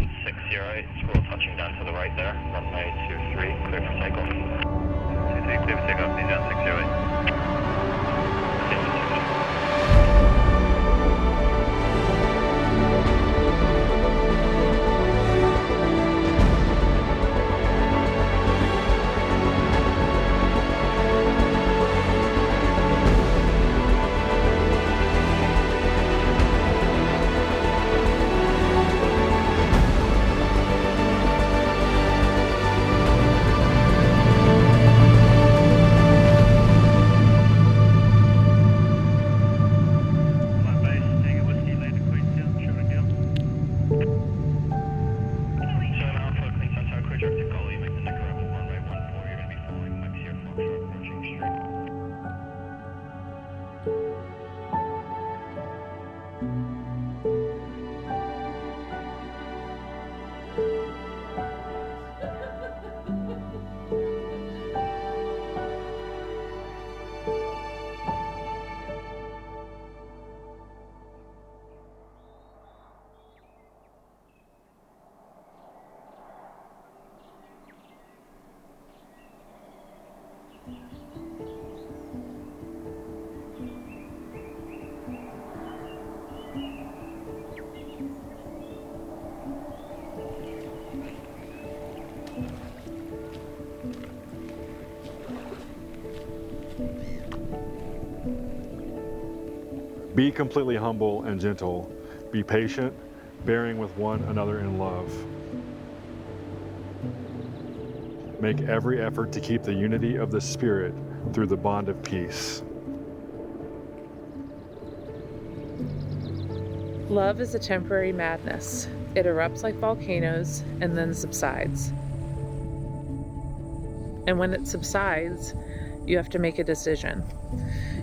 160, squirrel touching down to the right there. Runway 23, clear for takeoff. 23, clear for takeoff, New Zealand 608. Be completely humble and gentle. Be patient, bearing with one another in love. Make every effort to keep the unity of the Spirit through the bond of peace. Love is a temporary madness. It erupts like volcanoes and then subsides. And when it subsides, you have to make a decision.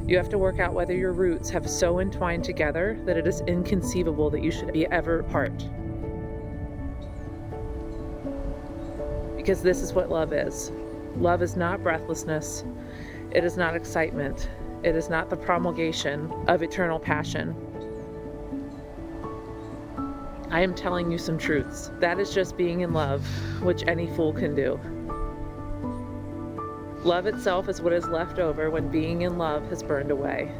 You have to work out whether your roots have so entwined together that it is inconceivable that you should be ever apart. Because this is what love is. Love is not breathlessness. It is not excitement. It is not the promulgation of eternal passion. I am telling you some truths. That is just being in love, which any fool can do. Love itself is what is left over when being in love has burned away.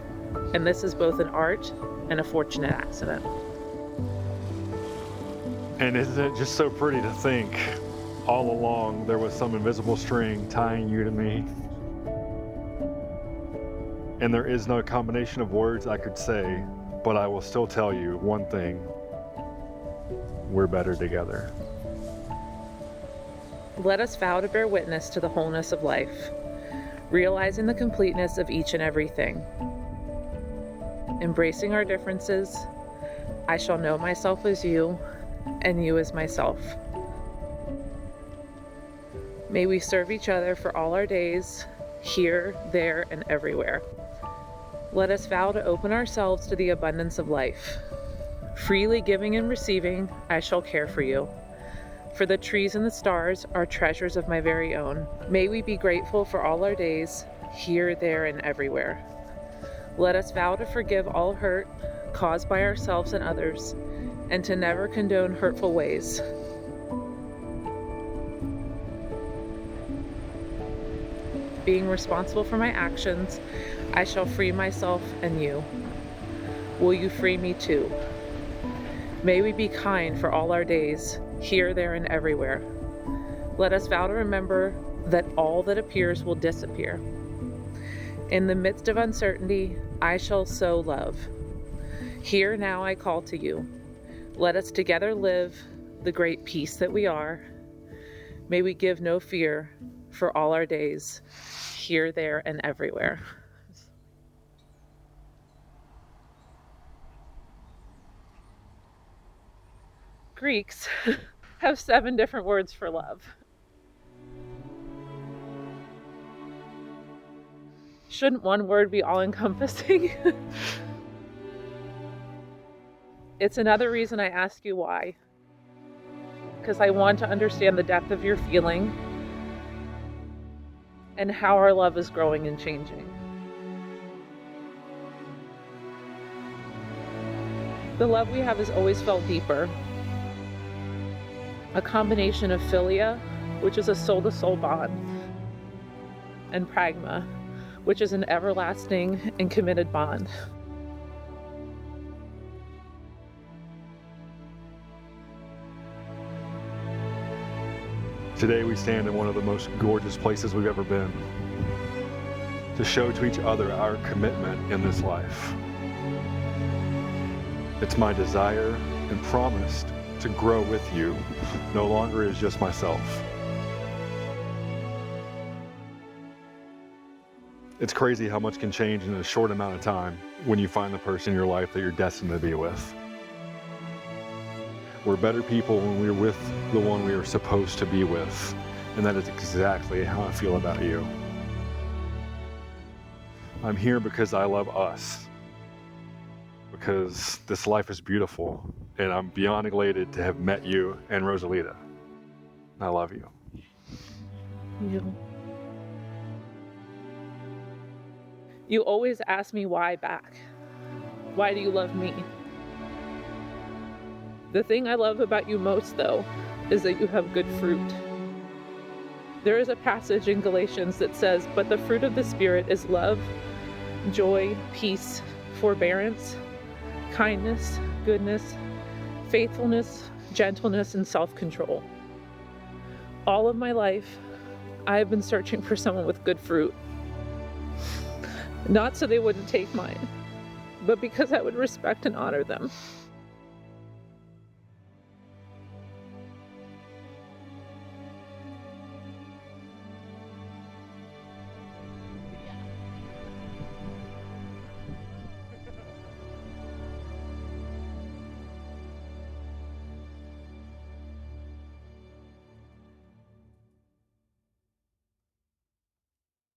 And this is both an art and a fortunate accident. And isn't it just so pretty to think all along there was some invisible string tying you to me? And there is no combination of words I could say, but I will still tell you one thing. We're better together. Let us vow to bear witness to the wholeness of life, realizing the completeness of each and everything. Embracing our differences, I shall know myself as you, and you as myself. May we serve each other for all our days, here, there, and everywhere. Let us vow to open ourselves to the abundance of life. Freely giving and receiving, I shall care for you. For the trees and the stars are treasures of my very own. May we be grateful for all our days, here, there, and everywhere. Let us vow to forgive all hurt caused by ourselves and others, and to never condone hurtful ways. Being responsible for my actions, I shall free myself and you. Will you free me too? May we be kind for all our days, here, there, and everywhere. Let us vow to remember that all that appears will disappear. In the midst of uncertainty, I shall sow love. Here now I call to you. Let us together live the great peace that we are. May we give no fear for all our days, here, there, and everywhere. Greeks have 7 different words for love. Shouldn't one word be all-encompassing? It's another reason I ask you why. Because I want to understand the depth of your feeling and how our love is growing and changing. The love we have has always felt deeper. a combination of philia, which is a soul-to-soul bond, and pragma, which is an everlasting and committed bond. Today we stand in one of the most gorgeous places we've ever been to show to each other our commitment in this life. It's my desire and promise to grow with you, no longer as just myself. It's crazy how much can change in a short amount of time when you find the person in your life that you're destined to be with. We're better people when we're with the one we are supposed to be with, and that is exactly how I feel about you. I'm here because I love us, because this life is beautiful, and I'm beyond elated to have met you and Rosalita. I love you. You always ask me why back. Why do you love me? The thing I love about you most, though, is that you have good fruit. There is a passage in Galatians that says, "But the fruit of the Spirit is love, joy, peace, forbearance, kindness, goodness, faithfulness, gentleness, and self-control." All of my life, I have been searching for someone with good fruit. Not so they wouldn't take mine, but because I would respect and honor them.